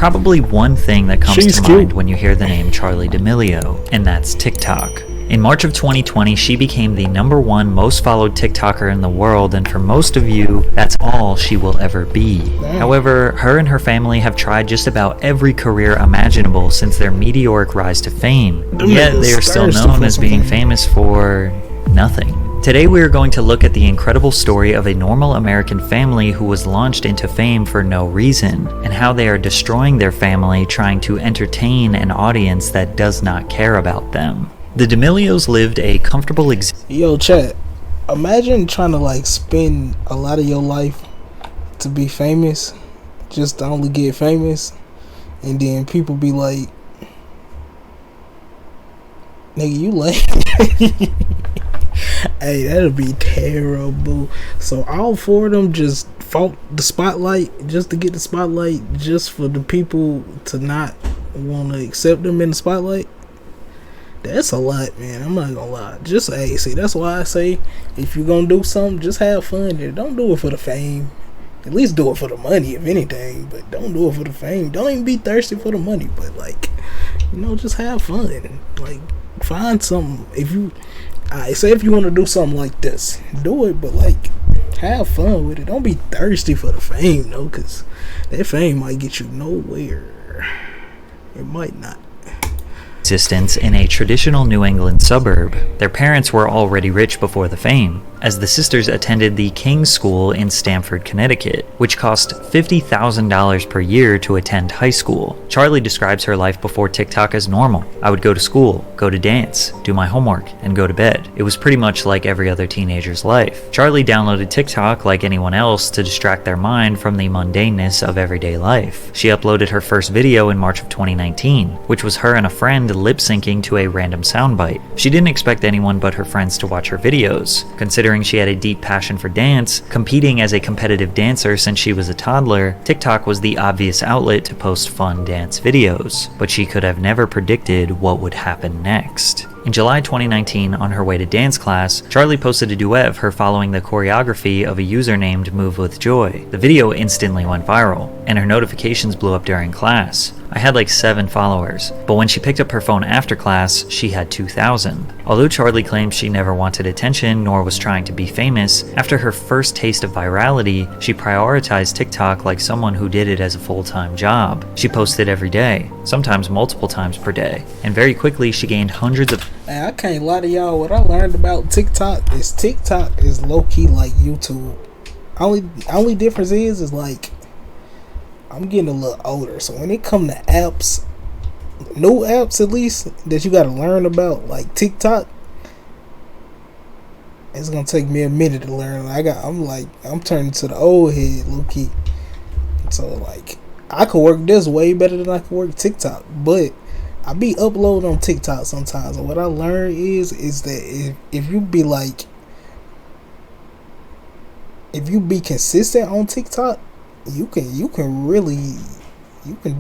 probably one thing that comes She's to cute. mind when you hear the name Charli D'Amelio, and that's TikTok. In March of 2020, she became the #1 most followed TikToker in the world, and for most of you, that's all she will ever be. However, her and her family have tried just about every career imaginable since their meteoric rise to fame, and yet they are still known as being famous for nothing. Today we are going to look at the incredible story of a normal American family who was launched into fame for no reason, and how they are destroying their family trying to entertain an audience that does not care about them. The D'Amelios lived a comfortable Yo, chat. Imagine trying to like spend a lot of your life to be famous, just to only get famous, and then people be like, "Nigga, you lame." Hey, that'd be terrible. So all four of them just fought the spotlight just to get the spotlight, just for the people to not want to accept them in the spotlight. That's a lot, man. I'm not gonna lie. Just see, that's why I say, if you're gonna do something, just have fun there. Don't do it for the fame. At least do it for the money, if anything. But don't do it for the fame. Don't even be thirsty for the money. But like, just have fun. Like, find something. Say if you want to do something like this, do it. But like, have fun with it. Don't be thirsty for the fame, though, because that fame might get you nowhere. It might not. Existence in a traditional New England suburb. Their parents were already rich before the fame, as the sisters attended the King's School in Stamford, Connecticut, which cost $50,000 per year to attend high school. Charli describes her life before TikTok as normal. I would go to school, go to dance, do my homework, and go to bed. It was pretty much like every other teenager's life. Charli downloaded TikTok like anyone else to distract their mind from the mundaneness of everyday life. She uploaded her first video in March of 2019, which was her and a friend lip-syncing to a random soundbite. She didn't expect anyone but her friends to watch her videos. Considering she had a deep passion for dance, competing as a competitive dancer since she was a toddler, TikTok was the obvious outlet to post fun dance videos. But she could have never predicted what would happen next. In July 2019, on her way to dance class, Charli posted a duet of her following the choreography of a user named Move With Joy. The video instantly went viral, and her notifications blew up during class. I had like 7 followers, but when she picked up her phone after class, she had 2,000. Although Charli claims she never wanted attention nor was trying to be famous, after her first taste of virality, she prioritized TikTok like someone who did it as a full-time job. She posted every day, sometimes multiple times per day, and very quickly she gained hundreds of... Man, I can't lie to y'all. What I learned about TikTok is low-key like YouTube. Only difference is like, I'm getting a little older, so when it come to apps, new apps at least, that you gotta learn about, like TikTok, it's gonna take me a minute to learn. I'm turning to the old head, low key. So like, I could work this way better than I could work TikTok, but I be uploading on TikTok sometimes, and what I learned is that if you be like, if you be consistent on TikTok, you can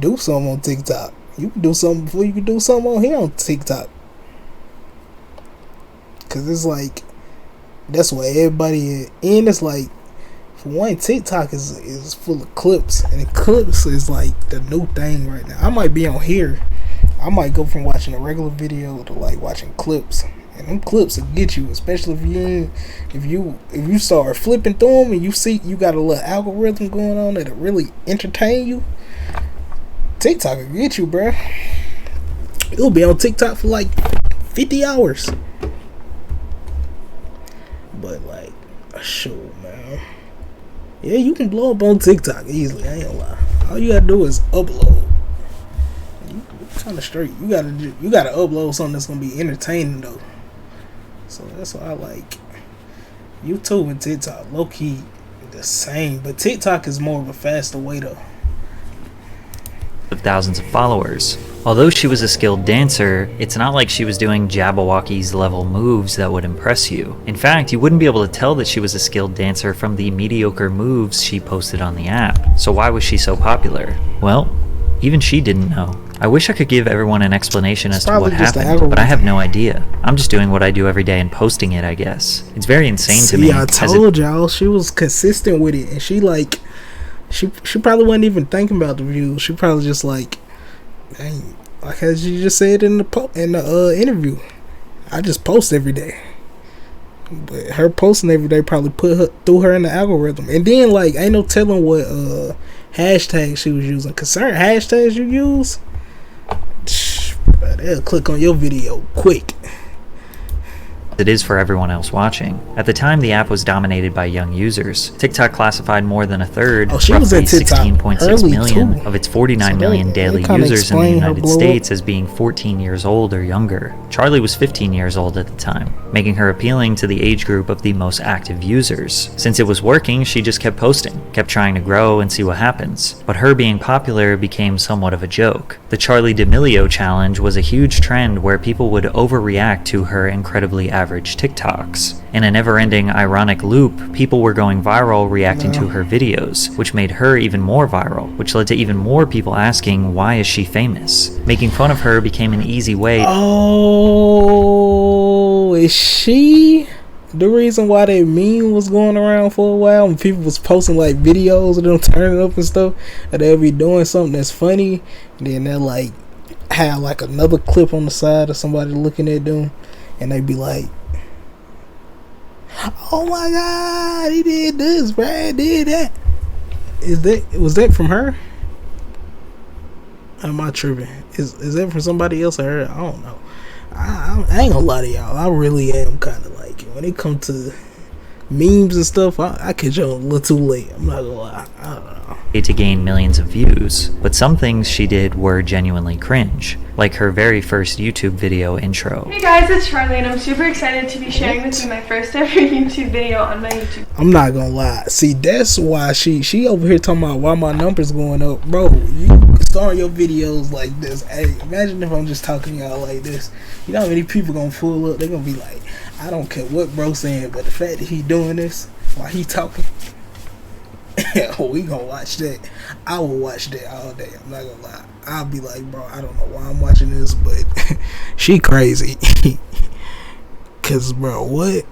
do something on TikTok. You can do something before you can do something on here on TikTok. Cause it's like, that's where everybody is. And it's like, for one, TikTok is full of clips, and the clips is like the new thing right now. I might be on here, I might go from watching a regular video to like watching clips. And them clips will get you, especially if you start flipping through them and you see you got a little algorithm going on that'll really entertain you. TikTok will get you, bruh. You'll be on TikTok for like 50 hours. But like, sure, man. Yeah, you can blow up on TikTok easily. I ain't gonna lie. All you gotta do is upload. You kind of straight. You gotta upload something that's gonna be entertaining though. So that's why I like YouTube and TikTok. Low key the same, but TikTok is more of a faster way though. Of thousands of followers. Although she was a skilled dancer, it's not like she was doing Jabberwocky's level moves that would impress you. In fact, you wouldn't be able to tell that she was a skilled dancer from the mediocre moves she posted on the app. So why was she so popular? Well, even she didn't know. I wish I could give everyone an explanation as to what happened, but I have no idea. I'm just doing what I do every day and posting it, I guess. It's very insane to me. I told y'all, she was consistent with it, and she she probably wasn't even thinking about the views. She probably just like, dang, like as you just said in the interview, I just post every day. But her posting every day probably threw her in the algorithm. And then like ain't no telling what hashtag she was using. Cause certain hashtags you use, they'll click on your video quick. It is for everyone else watching. At the time, the app was dominated by young users. TikTok classified more than a third, she was roughly at TikTok 16.6 million too. of its 49 million daily users in the United States as being 14 years old or younger. Charli was 15 years old at the time, making her appealing to the age group of the most active users. Since it was working, she just kept posting, kept trying to grow and see what happens. But her being popular became somewhat of a joke. The Charli D'Amelio challenge was a huge trend where people would overreact to her incredibly average TikToks. In a never-ending ironic loop, people were going viral reacting to her videos, which made her even more viral, which led to even more people asking, why is she famous? Making fun of her became an easy way. Oh, is she the reason why that meme was going around for a while and people was posting like videos of them turning up and stuff, and they'll be doing something that's funny, and then they'll like have like another clip on the side of somebody looking at them, and they be like, oh my god, he did this, Brad did that. Was that from her? Am I tripping? Is that from somebody else or her? I don't know. I ain't gonna lie to y'all. I really am kind of like, when it comes to memes and stuff, I catch on a little too late. I'm not gonna lie. I don't know. To gain millions of views, but some things she did were genuinely cringe, like her very first YouTube video intro. Hey guys, it's Charli and I'm super excited to be sharing with you my first ever YouTube video on my YouTube. I'm not gonna lie. See, that's why she over here talking about why my numbers going up. Bro, you start your videos like this. Hey, imagine if I'm just talking to y'all like this. You know how many people gonna pull up? They're gonna be like, I don't care what bro saying, but the fact that he doing this while he talking, we gonna watch that. I will watch that all day. I'm not gonna lie. I'll be like, bro, I don't know why I'm watching this, but she crazy. Cause bro, what?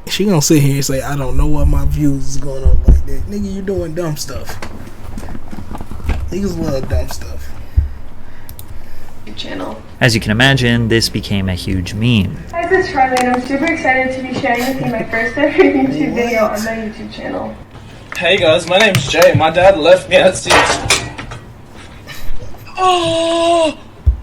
She gonna sit here and say, I don't know why my views is going up like that. Nigga, you doing dumb stuff. Niggas love dumb stuff. Channel. As you can imagine, this became a huge meme. Hi, this is Charli and I'm super excited to be sharing with you my first ever YouTube video on my YouTube channel. Hey guys, my name's Jay. My dad left me at 6. Oh!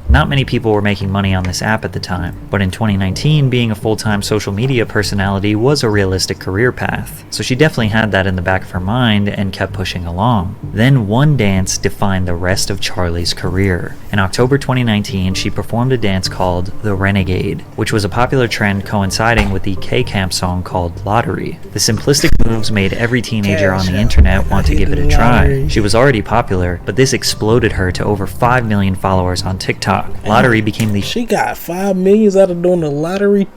Not many people were making money on this app at the time, but in 2019, being a full-time social media personality was a realistic career path, so she definitely had that in the back of her mind and kept pushing along. Then one dance defined the rest of Charli's career. In October 2019, she performed a dance called The Renegade, which was a popular trend coinciding with the K-Camp song called Lottery. The simplistic moves made every teenager on the internet want to give it a try. She was already popular, but this exploded her to over 5 million followers on TikTok. Lottery became the... She got 5 million out of doing the lottery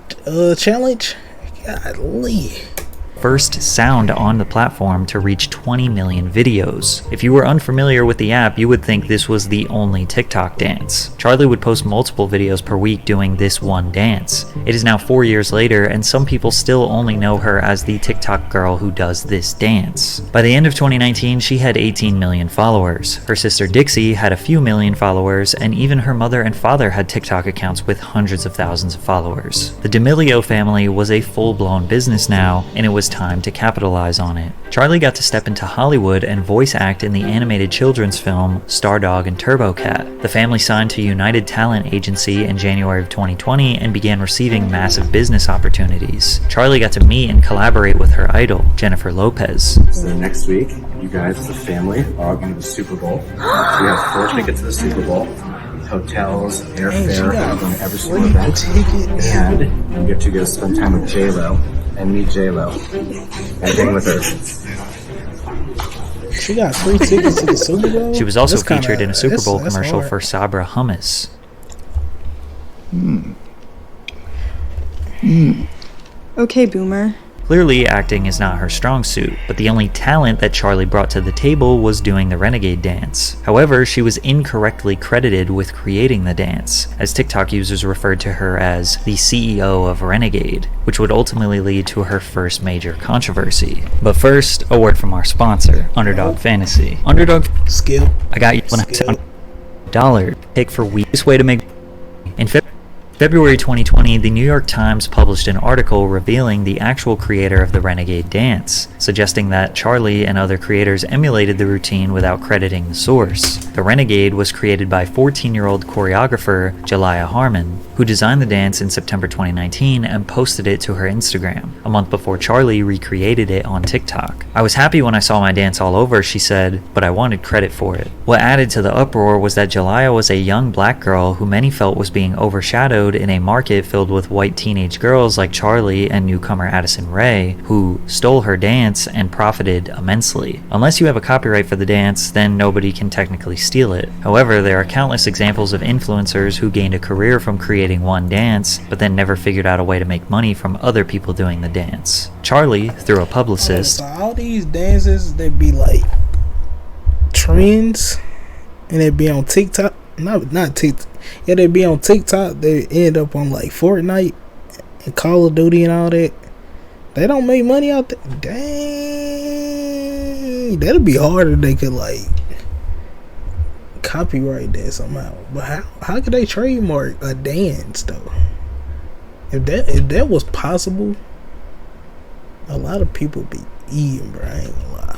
challenge? Golly. first sound on the platform to reach 20 million videos. If you were unfamiliar with the app, you would think this was the only TikTok dance. Charli would post multiple videos per week doing this one dance. It is now 4 years later, and some people still only know her as the TikTok girl who does this dance. By the end of 2019, she had 18 million followers. Her sister Dixie had a few million followers, and even her mother and father had TikTok accounts with hundreds of thousands of followers. The D'Amelio family was a full-blown business now, and it was time to capitalize on it. Charli got to step into Hollywood and voice act in the animated children's film Stardog and Turbo Cat. The family signed to United Talent Agency in January of 2020 and began receiving massive business opportunities. Charli got to meet and collaborate with her idol, Jennifer Lopez. So next week, you guys as a family are going to the Super Bowl. So you have 4 tickets to the Super Bowl, hotels, airfare, going to every single event, and you get to go spend time with J-Lo and meet J-Lo and hang with her. She got free tickets to the Super Bowl? She was also featured in a Super Bowl commercial for Sabra Hummus. Okay, Boomer. Clearly, acting is not her strong suit, but the only talent that Charlie brought to the table was doing the Renegade dance. However, she was incorrectly credited with creating the dance, as TikTok users referred to her as the CEO of Renegade, which would ultimately lead to her first major controversy. But first, a word from our sponsor, Underdog Fantasy. Underdog Skill. I got you $1 pick for week's way to make in February 2020, the New York Times published an article revealing the actual creator of the Renegade dance, suggesting that Charlie and other creators emulated the routine without crediting the source. The Renegade was created by 14-year-old choreographer Jalaiah Harmon, who designed the dance in September 2019 and posted it to her Instagram, a month before Charlie recreated it on TikTok. "I was happy when I saw my dance all over," she said, "but I wanted credit for it." What added to the uproar was that Jalaiah was a young black girl who many felt was being overshadowed in a market filled with white teenage girls like Charlie and newcomer Addison Rae, who stole her dance and profited immensely. Unless you have a copyright for the dance, then nobody can technically steal it. However, there are countless examples of influencers who gained a career from creating one dance, but then never figured out a way to make money from other people doing the dance. Charlie, through a publicist, So all these dances, they be like trends, and they be on TikTok. Not TikTok. Yeah, they be on TikTok. They end up on like Fortnite and Call of Duty and all that. They don't make money out there. Dang, that'd be hard if they could like copyright that somehow. But how could they trademark a dance though? If that was possible, a lot of people be eating, bro. I ain't gonna lie.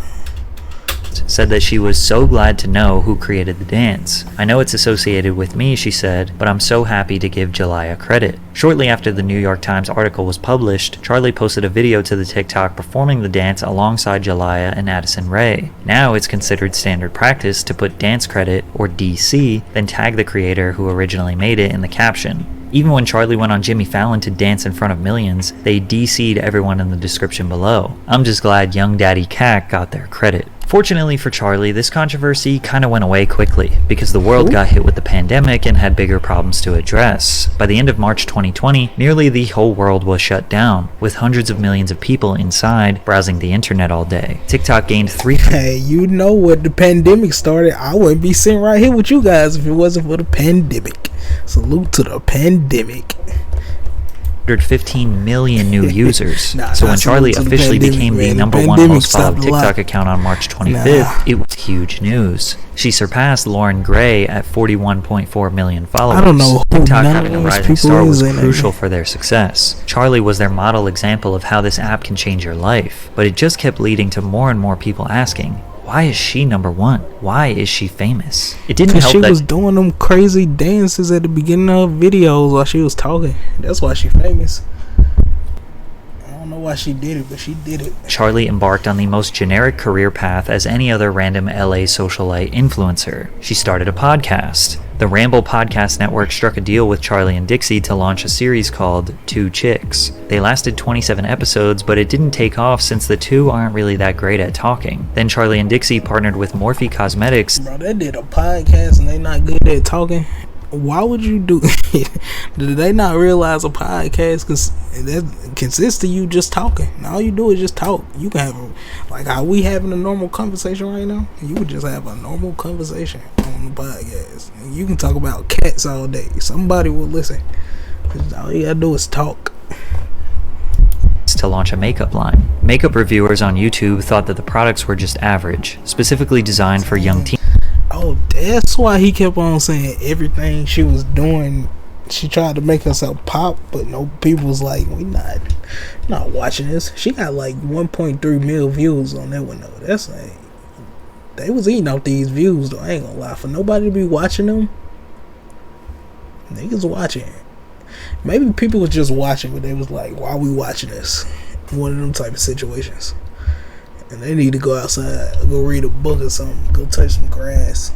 said that she was so glad to know who created the dance. "I know it's associated with me," she said, "but I'm so happy to give Jalaiah credit." Shortly after the New York Times article was published, Charlie posted a video to the TikTok performing the dance alongside Jalaiah and Addison Rae. Now it's considered standard practice to put dance credit, or DC, then tag the creator who originally made it in the caption. Even when Charlie went on Jimmy Fallon to dance in front of millions, they DC'd everyone in the description below. I'm just glad Young Daddy Cat got their credit. Fortunately for Charlie, this controversy kinda went away quickly, because the world got hit with the pandemic and had bigger problems to address. By the end of March 2020, nearly the whole world was shut down, with hundreds of millions of people inside, browsing the internet all day. TikTok gained Hey, you know what the pandemic started, I wouldn't be sitting right here with you guys if it wasn't for the pandemic. Salute to the pandemic. 315 million new users. So when Charlie officially became the number one most followed TikTok account on March 25th, it was huge news. She surpassed Lauren Gray at 41.4 million followers. I don't know who TikTok none having of a these rising people star was is in it. crucial for their success. Charlie was their model example of how this app can change your life, but it just kept leading to more and more people asking, why is she number one? Why is she famous? It didn't help she that was doing them crazy dances at the beginning of videos while she was talking. That's why she famous. I don't know why she did it, but she did it. Charlie embarked on the most generic career path as any other random LA socialite influencer. She started a podcast. The Ramble Podcast Network struck a deal with Charlie and Dixie to launch a series called Two Chicks. They lasted 27 episodes, but it didn't take off since the two aren't really that great at talking. Then Charlie and Dixie partnered with Morphe Cosmetics. Bro, they did a podcast and they not good at talking. Why would you do it? Did they not realize a podcast that consists of you just talking? And all you do is just talk. You can have, like how we having a normal conversation right now. You would just have a normal conversation on the podcast. And you can talk about cats all day. Somebody will listen. 'Cause all you gotta do is talk. To launch a makeup line. Makeup reviewers on YouTube thought that the products were just average, specifically designed for young teens. Oh, that's why he kept on saying everything she was doing. She tried to make herself pop, but no, people was like, we not watching this. She got like 1.3 million views on that one though. That's like, they was eating off these views though. I ain't gonna lie. For nobody to be watching them, niggas watching. Maybe people was just watching, but they was like, why are we watching this? One of them type of situations. And they need to go outside, go read a book or something, go touch some grass.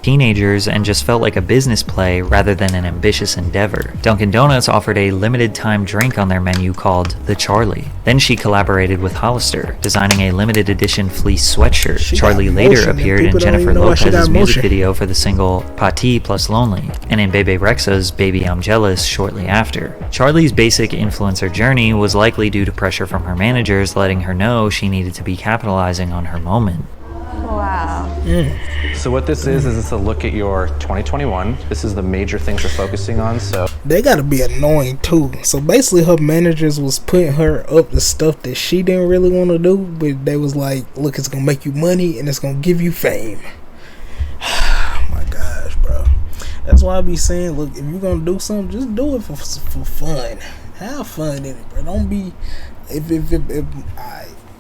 teenagers and just felt like a business play rather than an ambitious endeavor. Dunkin' Donuts offered a limited-time drink on their menu called the Charlie. Then she collaborated with Hollister, designing a limited edition fleece sweatshirt. Charlie later appeared in Jennifer Lopez's music video for the single Pati plus Lonely, and in Bebe Rexha's Baby I'm Jealous shortly after. Charlie's basic influencer journey was likely due to pressure from her managers letting her know she needed to be capitalizing on her moment. Wow. So what this is it's a look at your 2021. This is the major things we're focusing on. So they gotta be annoying too. So basically her managers was putting her up to stuff that she didn't really want to do, but they was like, look, it's gonna make you money and it's gonna give you fame. My gosh, bro. That's why I be saying, look, if you're gonna do something, just do it for fun. Have fun in it, bro. Don't be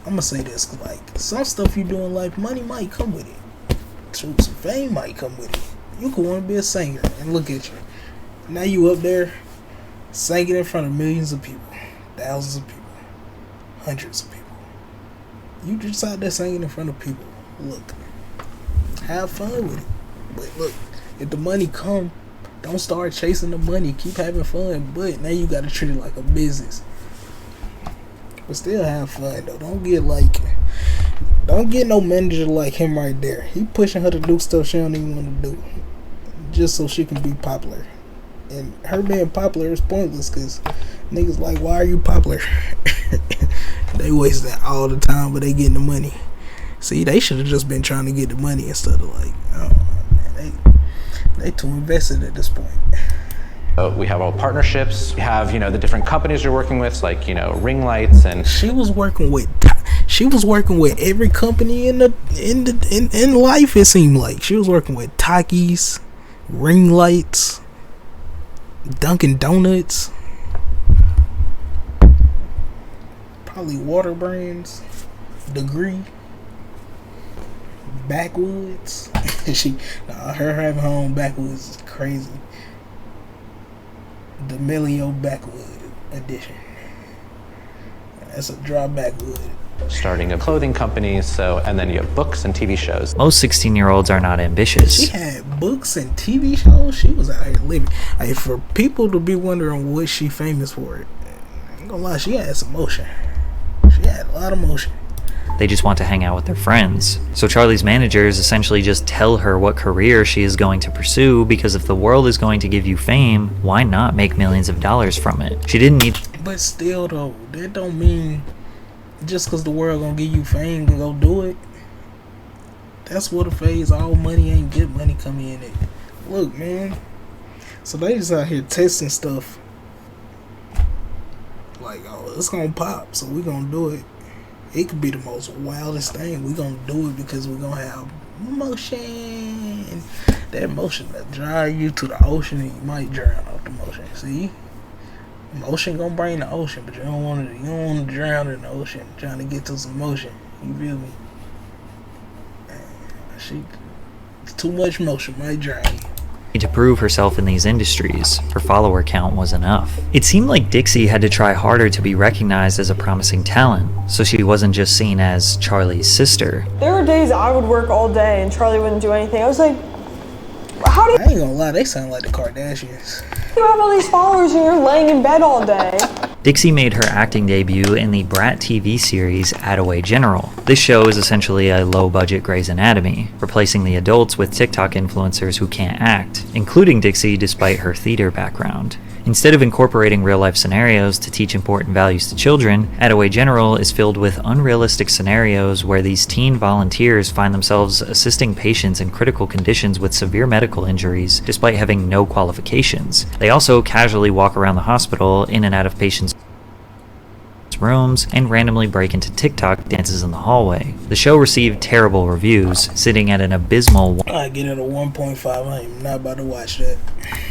I'm gonna say this, cause like some stuff you do in life, money might come with it. Some fame might come with it. You could want to be a singer, and look at you. Now you up there singing in front of millions of people, thousands of people, hundreds of people. You just out there singing in front of people. Look, have fun with it. But look, if the money come, don't start chasing the money. Keep having fun, but now you gotta treat it like a business. But still have fun though. Don't get no manager like him right there. He pushing her to do stuff she don't even want to do, just so she can be popular. And her being popular is pointless, cause niggas like, why are you popular? They waste that all the time, but they getting the money. See, they should have just been trying to get the money instead of like, oh man, they too invested at this point. we have all partnerships. We have, the different companies you're working with, like, ring lights, and she was working with every company in life. It seemed like she was working with Takis, ring lights, Dunkin' Donuts, probably water brands, Degree, Backwoods. Her having her own Backwoods is crazy. The Melio Backwood edition. That's a dry backwood. Starting a clothing company, and then you have books and TV shows. Most 16-year-olds are not ambitious. She had books and TV shows. She was out here living. For people to be wondering what she famous for, I ain't gonna lie, she had some motion. She had a lot of motion. They just want to hang out with their friends. So Charlie's managers essentially just tell her what career she is going to pursue, because if the world is going to give you fame, why not make millions of dollars from it? She didn't need... But still though, that don't mean just because the world gonna give you fame to go do it. That's what a phase. All money ain't good money come in it. Look, man. So they just out here testing stuff. Like, oh, it's gonna pop, so we gonna do it. It could be the most wildest thing. We're going to do it because we're going to have motion. That motion that drive you to the ocean, and you might drown off the motion. See? Motion going to bring the ocean, but you don't want to drown in the ocean trying to get to some motion. You feel me? It's too much motion might drown you. To prove herself in these industries. Her follower count was enough. It seemed like Dixie had to try harder to be recognized as a promising talent, so she wasn't just seen as Charlie's sister. There were days I would work all day and Charlie wouldn't do anything. I was like, how do you... I ain't gonna lie, they sound like the Kardashians. You have all these followers and you're laying in bed all day. Dixie made her acting debut in the Brat TV series Attaway General. This show is essentially a low-budget Grey's Anatomy, replacing the adults with TikTok influencers who can't act, including Dixie despite her theater background. Instead of incorporating real-life scenarios to teach important values to children, Attaway General is filled with unrealistic scenarios where these teen volunteers find themselves assisting patients in critical conditions with severe medical injuries despite having no qualifications. They also casually walk around the hospital in and out of patients' rooms and randomly break into TikTok dances in the hallway. The show received terrible reviews, sitting at an abysmal I get it a 1.5. I am not about to watch that.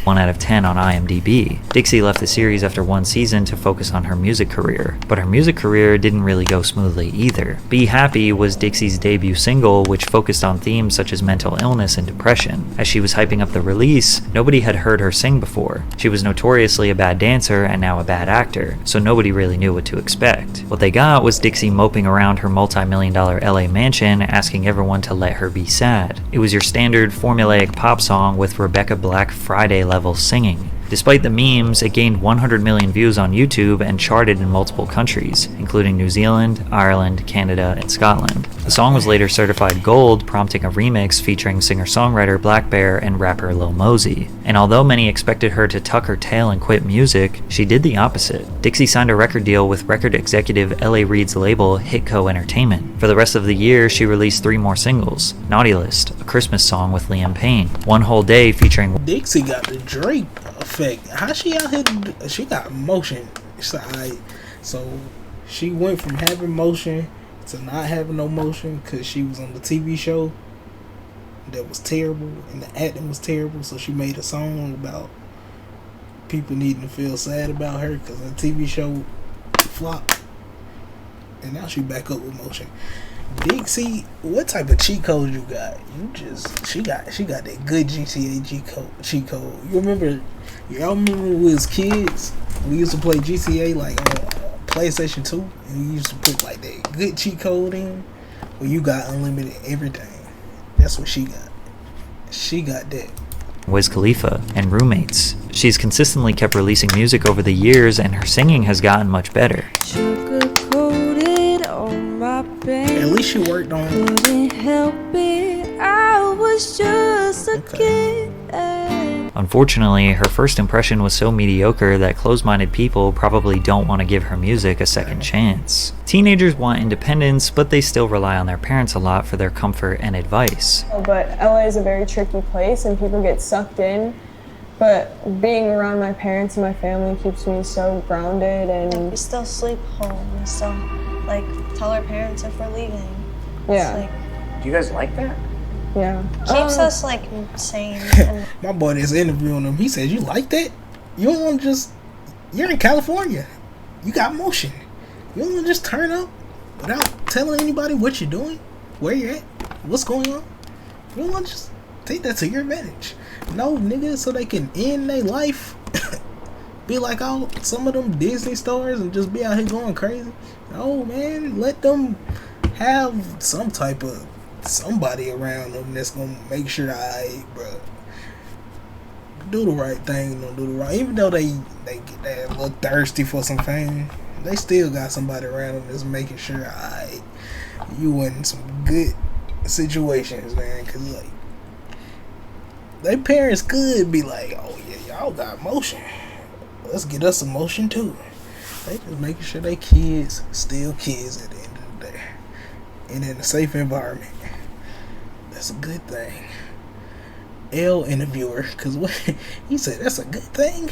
1 out of 10 on IMDb. Dixie left the series after 1 season to focus on her music career, but her music career didn't really go smoothly either. Be Happy was Dixie's debut single, which focused on themes such as mental illness and depression. As she was hyping up the release, nobody had heard her sing before. She was notoriously a bad dancer and now a bad actor, so nobody really knew what to expect. What they got was Dixie moping around her multi-million-dollar LA mansion, asking everyone to let her be sad. It was your standard formulaic pop song with Rebecca Black Friday level singing. Despite the memes, it gained 100 million views on YouTube and charted in multiple countries, including New Zealand, Ireland, Canada, and Scotland. The song was later certified gold, prompting a remix featuring singer-songwriter Black Bear and rapper Lil Mosey. And although many expected her to tuck her tail and quit music, she did the opposite. Dixie signed a record deal with record executive L.A. Reid's label Hitco Entertainment. For the rest of the year, she released 3 more singles: Naughty List, a Christmas song with Liam Payne, One Whole Day featuring Dixie got the Drake effect. How she out here? She got motion. So she went from having motion to not having no motion because she was on the TV show that was terrible and the acting was terrible. So she made a song about people needing to feel sad about her because the TV show flopped. And now she back up with motion. Dixie, what type of cheat code you got? She got that good GTA cheat code. Y'all remember when we was kids? We used to play GTA like on PlayStation 2, and we used to put like that good cheat code in where you got unlimited everything. That's what she got. She got that. Wiz Khalifa and Roommates. She's consistently kept releasing music over the years, and her singing has gotten much better. At least she worked on it. Couldn't help it, I was just a kid. Unfortunately, her first impression was so mediocre that closed-minded people probably don't want to give her music a second chance. Teenagers want independence, but they still rely on their parents a lot for their comfort and advice. But LA is a very tricky place and people get sucked in. But being around my parents and my family keeps me so grounded. And we still sleep home. We still tell our parents if we're leaving. Yeah. Do you guys like that? Yeah. Keeps us sane. And my boy that's interviewing him, he said, "You like that? You don't want to just. You're in California. You got motion. You don't want to just turn up without telling anybody what you're doing, where you're at, what's going on. You don't want to just take that to your advantage. No, nigga, so they can end their life." Be like all some of them Disney stars and just be out here going crazy. No, man, let them have some type of somebody around them that's gonna make sure bro, do the right thing, don't do the wrong. Even though they get that little thirsty for some fame, they still got somebody around them that's making sure you in some good situations, man. Cause their parents could be like, "Oh yeah, y'all got motion. Let's get us some motion too." They just making sure they kids still kids at the end of the day, and in a safe environment. That's a good thing. L interviewer, cause what he said, that's a good thing.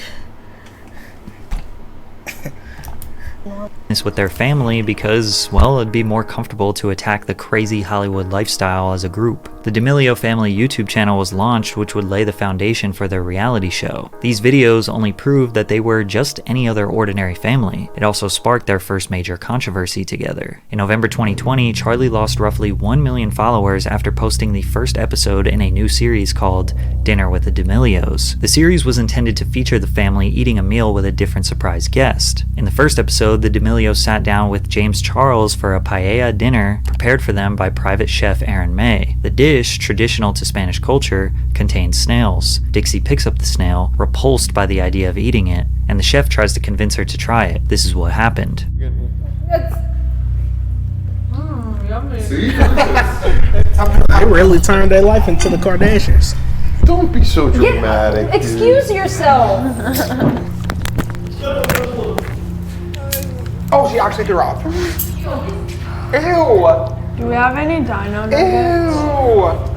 With their family because, well, it'd be more comfortable to attack the crazy Hollywood lifestyle as a group. The D'Amelio family YouTube channel was launched, which would lay the foundation for their reality show. These videos only proved that they were just any other ordinary family. It also sparked their first major controversy together. In November 2020, Charlie lost roughly 1 million followers after posting the first episode in a new series called Dinner with the D'Amelios. The series was intended to feature the family eating a meal with a different surprise guest. In the first episode, the D'Amelios sat down with James Charles for a paella dinner prepared for them by private chef Aaron May. The dish, traditional to Spanish culture, contains snails. Dixie picks up the snail, repulsed by the idea of eating it, and the chef tries to convince her to try it. This is what happened. They really turned their life into the Kardashians. Don't be so dramatic. Excuse yourself. Oh, she actually threw up. Ew. Do we have any dino nuggets? Ew.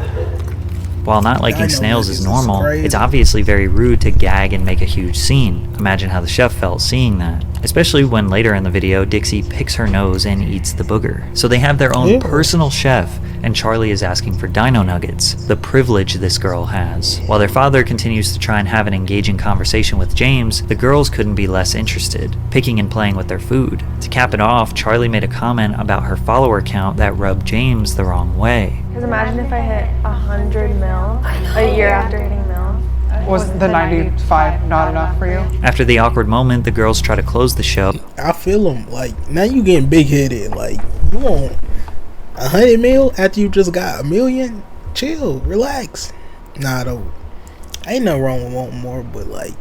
While not liking snails is normal, it's obviously very rude to gag and make a huge scene. Imagine how the chef felt seeing that. Especially when later in the video, Dixie picks her nose and eats the booger. So they have their own personal chef, and Charlie is asking for dino nuggets, the privilege this girl has. While their father continues to try and have an engaging conversation with James, the girls couldn't be less interested, picking and playing with their food. To cap it off, Charlie made a comment about her follower count that rubbed James the wrong way. Because imagine if I hit 100 mil a year after hitting mil. Was the 95 not enough for you? After the awkward moment, the girls try to close the show. I feel them. Like, now you getting big headed. Like, you want 100 mil after you just got $1 million? Chill, relax. Nah, though. Ain't nothing wrong with wanting more, but like,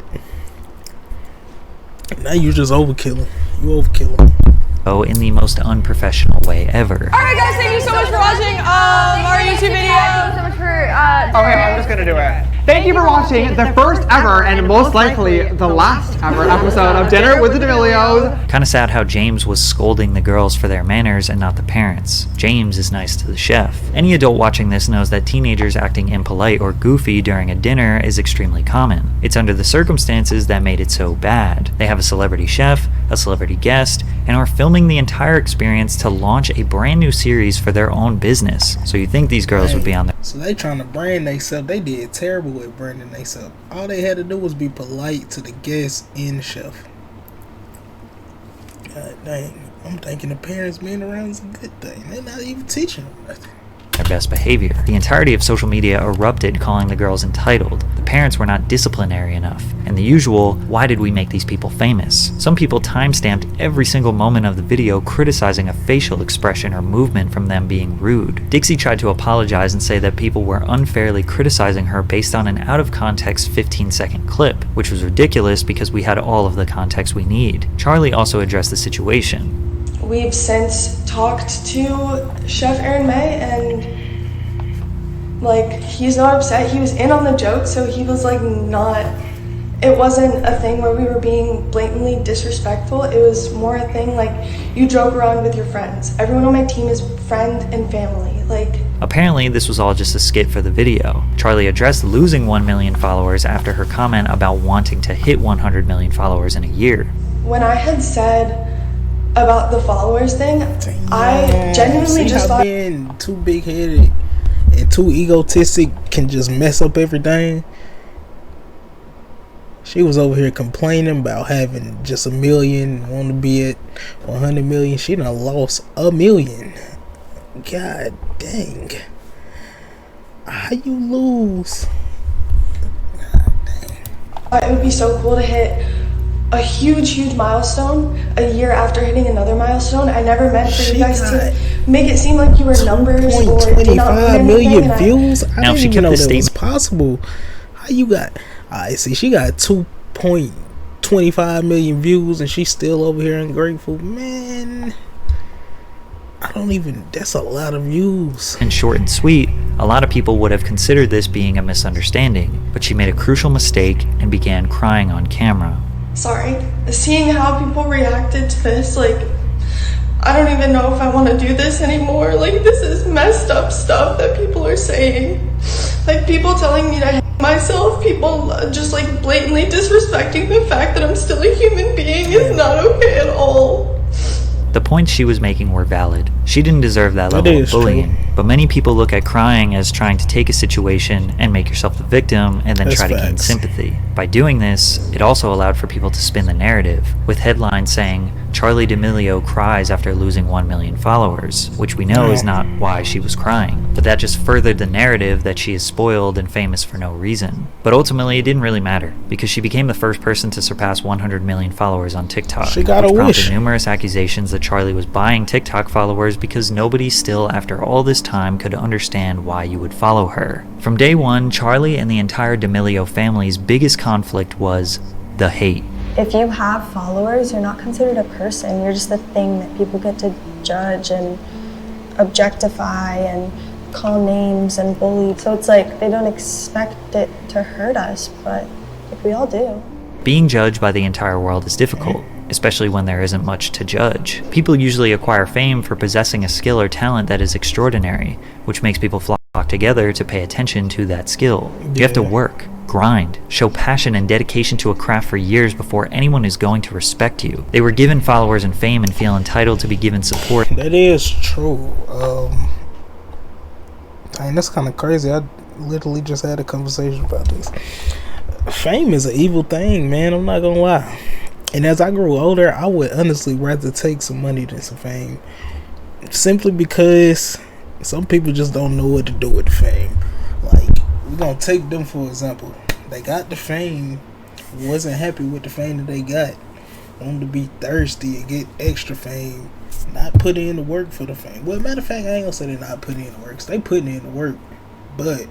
now you just overkilling. You overkilling. In the most unprofessional way ever. Alright guys, thank you so much for watching our YouTube video. Thank you so much for Okay, I'm just gonna do it. Thank you for watching the first ever and most likely the last ever episode of Dinner with the D'Amelios. Kinda sad how James was scolding the girls for their manners and not the parents. James is nice to the chef. Any adult watching this knows that teenagers acting impolite or goofy during a dinner is extremely common. It's under the circumstances that made it so bad. They have a celebrity chef, a celebrity guest, and are filming the entire experience to launch a brand new series for their own business. So you think these girls would be on there. So they trying to brand themselves. They did terrible with branding themselves. All they had to do was be polite to the guests and the chef. God dang. I'm thinking the parents being around is a good thing. They're not even teaching them nothing. Their best behavior. The entirety of social media erupted, calling the girls entitled. The parents were not disciplinary enough. And the usual, why did we make these people famous? Some people time-stamped every single moment of the video criticizing a facial expression or movement from them being rude. Dixie tried to apologize and say that people were unfairly criticizing her based on an out-of-context 15-second clip, which was ridiculous because we had all of the context we need. Charlie also addressed the situation. We've since talked to Chef Aaron May, and like, he's not upset. He was in on the joke, so he was like it wasn't a thing where we were being blatantly disrespectful. It was more a thing like, you joke around with your friends. Everyone on my team is friend and family. Like, apparently this was all just a skit for the video. Charlie addressed losing 1 million followers after her comment about wanting to hit 100 million followers in a year. When I had said about the followers thing, I genuinely just thought being too big-headed and too egotistic can just mess up everything. She was over here complaining about having just 1 million, want to be at 100 million. She done lost 1 million. God dang. How you lose? God dang. it would be so cool to hit a huge milestone a year after hitting another milestone. I never meant for you guys to make it seem like you were numbers or did not win 25 million anything, views. I Now, didn't she even kept know this that was statement. possible. How you got? I see. She got 2.25 million views, and she's still over here ungrateful. Man, I don't even. That's a lot of views. And short and sweet, a lot of people would have considered this being a misunderstanding, but she made a crucial mistake and began crying on camera. Sorry. Seeing how people reacted to this, like, I don't even know if I want to do this anymore. Like, this is messed up stuff that people are saying. Like, people telling me to hate myself, people just, like, blatantly disrespecting the fact that I'm still a human being is not okay at all. The points she was making were valid. She didn't deserve that level of bullying. But many people look at crying as trying to take a situation and make yourself the victim and then try to gain sympathy. By doing this, it also allowed for people to spin the narrative, with headlines saying, Charli D'Amelio cries after losing 1 million followers, which we know is not why she was crying. But that just furthered the narrative that she is spoiled and famous for no reason. But ultimately, it didn't really matter, because she became the first person to surpass 100 million followers on TikTok, She got which a prompted wish. numerous accusations that Charli was buying TikTok followers because nobody still, after all this time, could understand why you would follow her. From day one, Charli and the entire D'Amelio family's biggest conflict was the hate. If you have followers, you're not considered a person. You're just a thing that people get to judge and objectify and call names and bully. So it's like they don't expect it to hurt us, but like, we all do. Being judged by the entire world is difficult, especially when there isn't much to judge. People usually acquire fame for possessing a skill or talent that is extraordinary, which makes people flock together to pay attention to that skill. You have to work, grind, show passion and dedication to a craft for years before anyone is going to respect you. They were given followers and fame and feel entitled to be given support. That is true. Dang, that's kind of crazy. I literally just had a conversation about this. Fame is an evil thing, man. I'm not gonna lie. And as I grew older, I would honestly rather take some money than some fame. Simply because some people just don't know what to do with the fame. Like, we're gonna take them for example. They got the fame, wasn't happy with the fame that they got, wanted to be thirsty and get extra fame, not put in the work for the fame. Well, matter of fact, I ain't gonna say they're not putting in the work. They putting in the work, but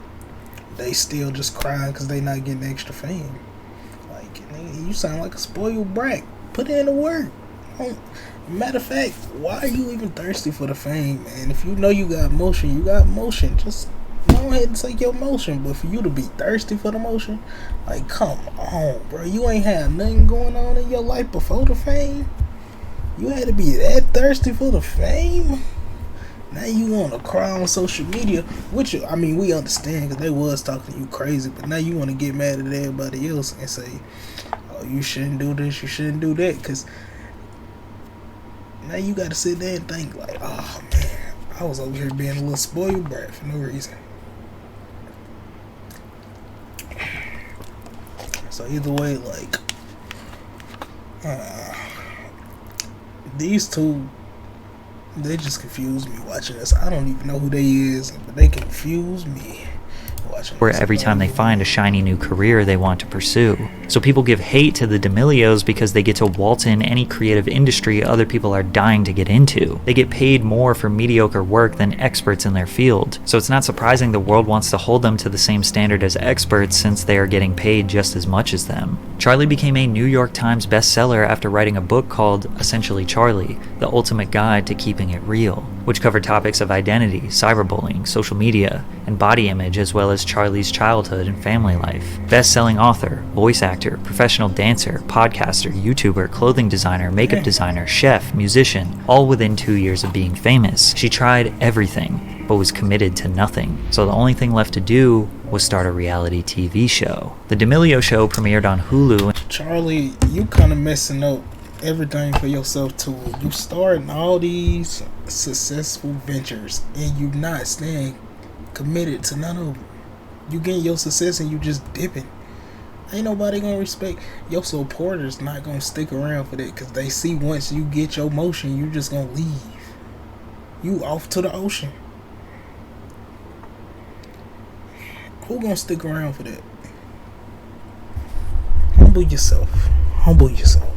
they still just crying because they not getting extra fame. Like, you sound like a spoiled brat. Put in the work. Matter of fact, why are you even thirsty for the fame, man? If you know you got motion, you got motion. Just go ahead and take your motion. But for you to be thirsty for the motion, like, come on, bro. You ain't had nothing going on in your life before the fame. You had to be that thirsty for the fame. Now you want to cry on social media, which, I mean, we understand because they was talking to you crazy. But now you want to get mad at everybody else and say, oh, you shouldn't do this, you shouldn't do that. Because now you got to sit there and think like, oh, man, I was over here being a little spoiled brat for no reason. So either way, like, these two, they just confuse me watching this. I don't even know who they is, but they confuse me watching Where this. every time they find a shiny new career they want to pursue. So people give hate to the D'Amelios because they get to waltz in any creative industry other people are dying to get into. They get paid more for mediocre work than experts in their field. So it's not surprising the world wants to hold them to the same standard as experts since they are getting paid just as much as them. Charlie became a New York Times bestseller after writing a book called Essentially Charlie, The Ultimate Guide to Keeping It Real, which covered topics of identity, cyberbullying, social media, and body image, as well as Charlie's childhood and family life. Best-selling author, voice actor, professional dancer, podcaster, YouTuber, clothing designer, makeup designer, chef, musician, all within 2 years of being famous. She tried everything, but was committed to nothing. So the only thing left to do was start a reality TV show. The D'Amelio Show premiered on Hulu. Charlie, you kind of messing up everything for yourself too. You starting all these successful ventures and you not staying committed to none of them. You getting your success and you just dipping. Ain't nobody gonna respect your supporters. Not gonna stick around for that because they see once you get your motion, you just gonna leave. You off to the ocean. Who gonna stick around for that? Humble yourself. Humble yourself.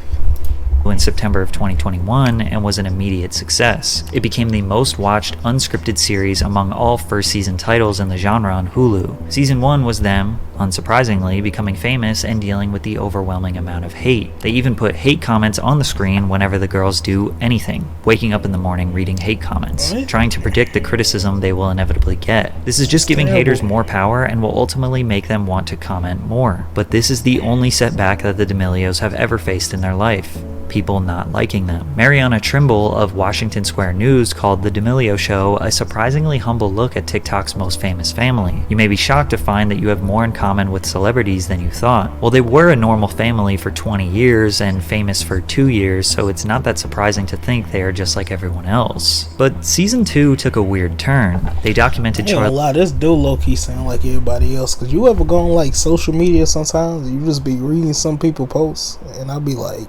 In September of 2021 and was an immediate success. It became the most watched unscripted series among all first season titles in the genre on Hulu. Season 1 was them, unsurprisingly, becoming famous and dealing with the overwhelming amount of hate. They even put hate comments on the screen whenever the girls do anything, waking up in the morning reading hate comments, trying to predict the criticism they will inevitably get. This is just giving haters more power and will ultimately make them want to comment more. But this is the only setback that the D'Amelios have ever faced in their life. People not liking them. Mariana Trimble of Washington Square News called The D'Amelio Show a surprisingly humble look at TikTok's most famous family. You may be shocked to find that you have more in common with celebrities than you thought. Well, they were a normal family for 20 years and famous for 2 years, so it's not that surprising to think they are just like everyone else. But season 2 took a weird turn. They documented Charlie. A lot. This do low-key sound like everybody else. Cause you ever go on like social media sometimes, you just be reading some people posts, and I'll be like,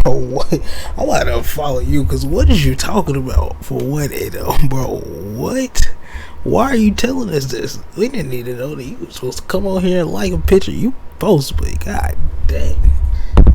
oh, what? I'm about to follow you because what is you talking about? For what, bro? What? Why are you telling us this? We didn't need to know that you were supposed to come on here and like a picture. You post, but god dang,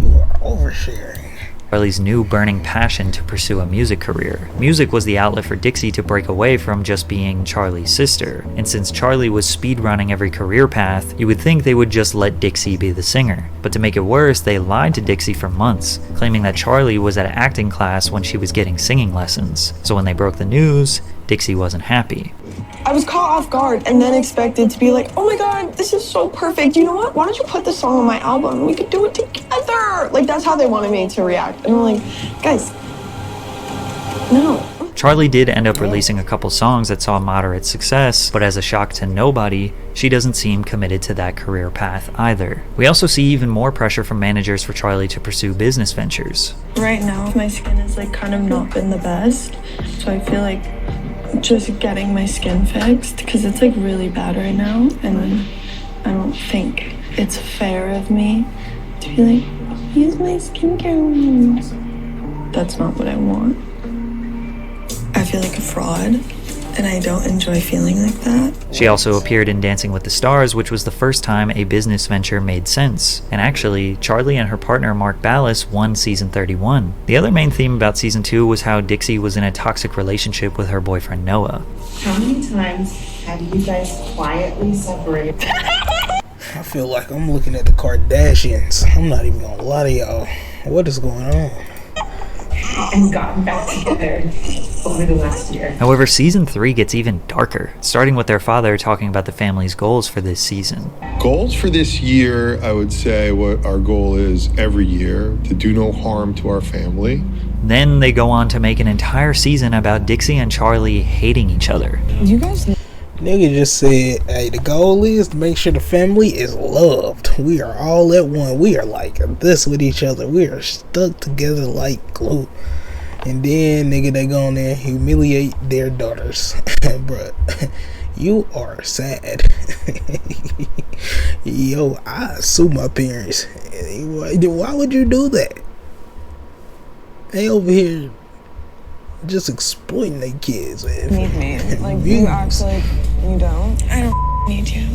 you are oversharing. Charlie's new burning passion to pursue a music career. Music was the outlet for Dixie to break away from just being Charlie's sister. And since Charlie was speedrunning every career path, you would think they would just let Dixie be the singer. But to make it worse, they lied to Dixie for months, claiming that Charlie was at acting class when she was getting singing lessons. So when they broke the news, Dixie wasn't happy. I was caught off guard and then expected to be like, oh my god, this is so perfect. You know what? Why don't you put this song on my album? We could do it together. Like, that's how they wanted me to react. And I'm like, guys, no. Charlie did end up releasing a couple songs that saw moderate success, but as a shock to nobody, she doesn't seem committed to that career path either. We also see even more pressure from managers for Charlie to pursue business ventures. Right now, my skin has like kind of not been the best, so I feel like just getting my skin fixed because it's like really bad right now, and I don't think it's fair of me to be like, use my skincare ones. That's not what I want. I feel like a fraud, and I don't enjoy feeling like that. She also appeared in Dancing with the Stars, which was the first time a business venture made sense. And actually, Charlie and her partner Mark Ballas won season 31. The other main theme about season 2 was how Dixie was in a toxic relationship with her boyfriend Noah. How many times have you guys quietly separated? I feel like I'm looking at the Kardashians. I'm not even gonna lie to y'all. What is going on? And gotten back together over the last year. However, season 3 gets even darker, starting with their father talking about the family's goals for this season. Goals for this year, I would say what our goal is every year, to do no harm to our family. Then they go on to make an entire season about Dixie and Charlie hating each other. You guys Nigga just said, hey, the goal is to make sure the family is loved. We are all at one. We are like this with each other. We are stuck together like glue. And then, nigga, they go on there and humiliate their daughters. Bruh, you are sad. Yo, I sue my parents. Why would you do that? They over here just exploiting their kids, man. need me. Like, you act like you don't. I don't need you.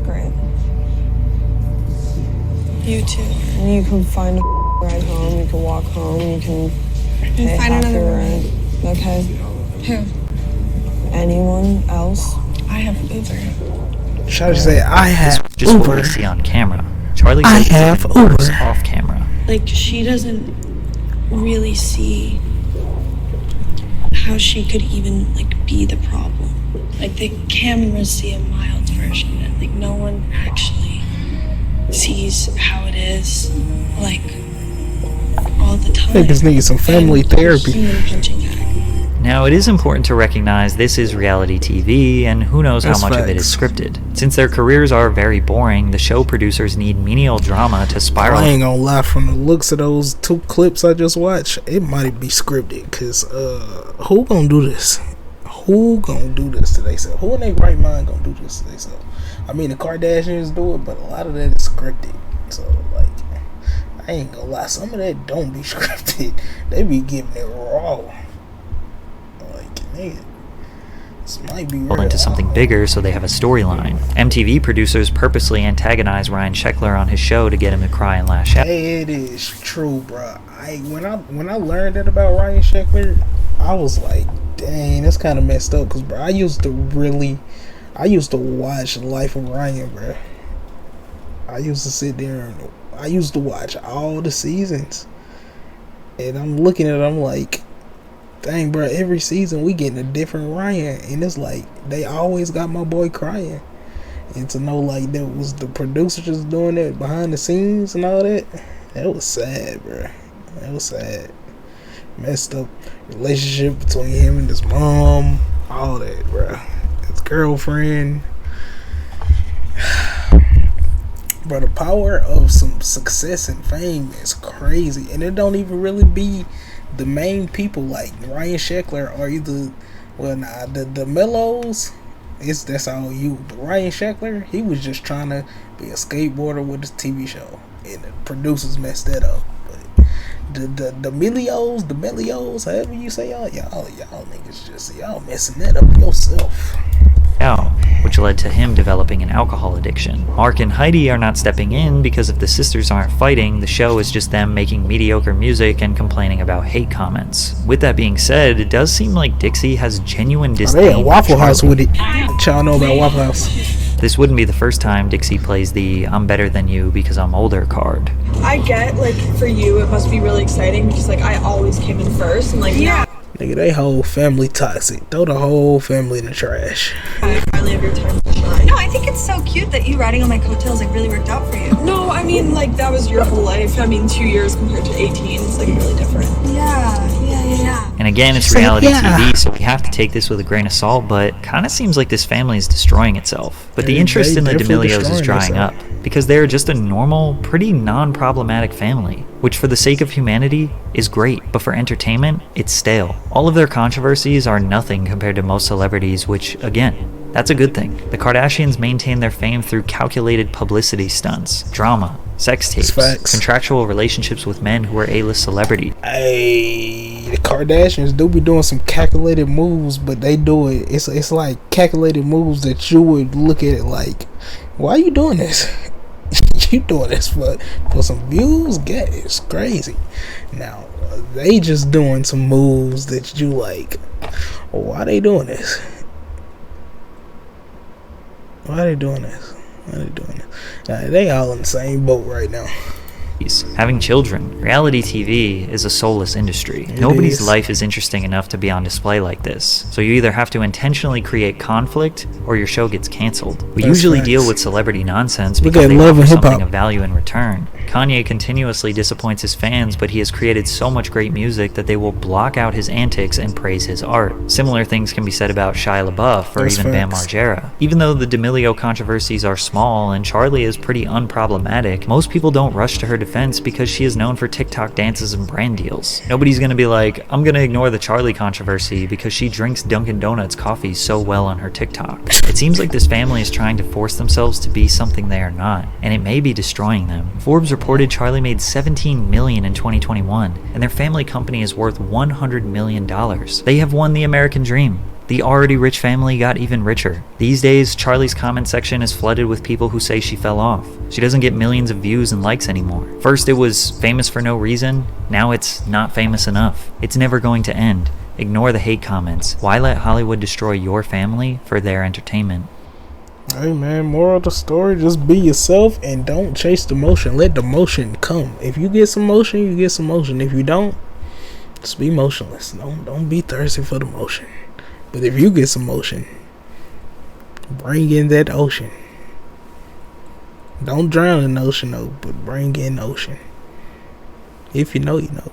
Great. You too. You can find a ride home, you can walk home, you can pay find half another your ride. rent. Okay? Who? Anyone else? I have Uber. Charlie say, I have Just Uber. what we see on camera. Charlie I says have it's even worse Uber. off camera. Like, she doesn't really see how she could even, like, be the problem. Like, the cameras see a mild version of it. Like, no one actually sees how it is, like, all the time. Niggas need some family therapy. Human punching bag. Now, it is important to recognize this is reality TV, and who knows That's how much of it is facts. scripted. Since their careers are very boring, the show producers need menial drama to spiral. I ain't gonna lie, from the looks of those 2 clips I just watched, it might be scripted. Cause who gonna do this? Who gonna do this to themselves? Who in their right mind gonna do this to themselves? I mean, the Kardashians do it, but a lot of that is scripted. So, like, I ain't gonna lie, some of that don't be scripted. They be giving it raw. Like, nigga, this might be real. Into something bigger so they have a storyline. MTV producers purposely antagonize Ryan Sheckler on his show to get him to cry and lash out. Hey, it is true, bro. When I learned that about Ryan Sheckler, I was like, dang, that's kind of messed up. Cause, bro, I used to watch Life of Ryan, bro. I used to sit there and I used to watch all the seasons, and I'm looking at it, I'm like, dang, bro, every season we getting a different Ryan, and it's like they always got my boy crying. And to know like that was the producers just doing that behind the scenes and all that, that was sad, bro. That was sad. Messed up relationship between him and his mom, all that, bro. His girlfriend. Bro, the power of some success and fame is crazy, and it don't even really be the main people like Ryan Sheckler or either, the Mellows. That's all you. But Ryan Sheckler, he was just trying to be a skateboarder with his TV show, and the producers messed that up. But the Melios, however you say y'all niggas just y'all messing that up yourself. Out, which led to him developing an alcohol addiction. Mark and Heidi are not stepping in because if the sisters aren't fighting, the show is just them making mediocre music and complaining about hate comments. With that being said, it does seem like Dixie has genuine disdain. They at Waffle for House Charlie. with it. Y'all know about Waffle House. This wouldn't be the first time Dixie plays the I'm better than you because I'm older card. I get, like, for you, it must be really exciting because, like, I always came in first, and, like, yeah. Nigga, they whole family toxic. Throw the whole family in the trash. I finally have your time to shine. No, I think it's so cute that you riding on my coattails like really worked out for you. No, I mean, like, that was your whole life. I mean, 2 years compared to 18 is, like, really different. Yeah. And again, it's She's like, reality "Yeah." TV, so we have to take this with a grain of salt, but kind of seems like this family is destroying itself. But the They interest in the definitely D'Amelios is destroying drying up, themselves. because they're just a normal, pretty non-problematic family, which for the sake of humanity is great, but for entertainment, it's stale. All of their controversies are nothing compared to most celebrities, which, again, that's a good thing. The Kardashians maintain their fame through calculated publicity stunts, drama, sex tapes, Facts. contractual relationships with men who are A-list celebrities. Hey, the Kardashians do be doing some calculated moves, but they do it. It's like calculated moves that you would look at it like, why are you doing this? You doing this for some views? Get it's crazy. Now they just doing some moves that you like. Why they doing this? Why are they doing this? Why are they doing this? They all in the same boat right now. Having children. Reality TV is a soulless industry. Nobody's life is interesting enough to be on display like this. So you either have to intentionally create conflict or your show gets canceled. We That's usually facts. deal with celebrity nonsense Look because at they Love offer and Hip something Hop. of value in return. Kanye continuously disappoints his fans, but he has created so much great music that they will block out his antics and praise his art. Similar things can be said about Shia LaBeouf or That's even Bam facts. Margera. Even though the D'Amelio controversies are small and Charlie is pretty unproblematic, most people don't rush to her defense because she is known for TikTok dances and brand deals. Nobody's gonna be like, I'm gonna ignore the Charlie controversy because she drinks Dunkin' Donuts coffee so well on her TikTok. It seems like this family is trying to force themselves to be something they are not, and it may be destroying them. Forbes reported Charlie made $17 million in 2021, and their family company is worth $100 million. They have won the American dream. The already rich family got even richer. These days, Charlie's comment section is flooded with people who say she fell off. She doesn't get millions of views and likes anymore. First it was famous for no reason, now it's not famous enough. It's never going to end. Ignore the hate comments. Why let Hollywood destroy your family for their entertainment? Hey man, moral of the story, just be yourself and don't chase the motion. Let the motion come. If you get some motion, you get some motion. If you don't, just be motionless. Don't be thirsty for the motion. But if you get some motion, bring in that ocean. Don't drown in the ocean though, but bring in the ocean. If you know, you know.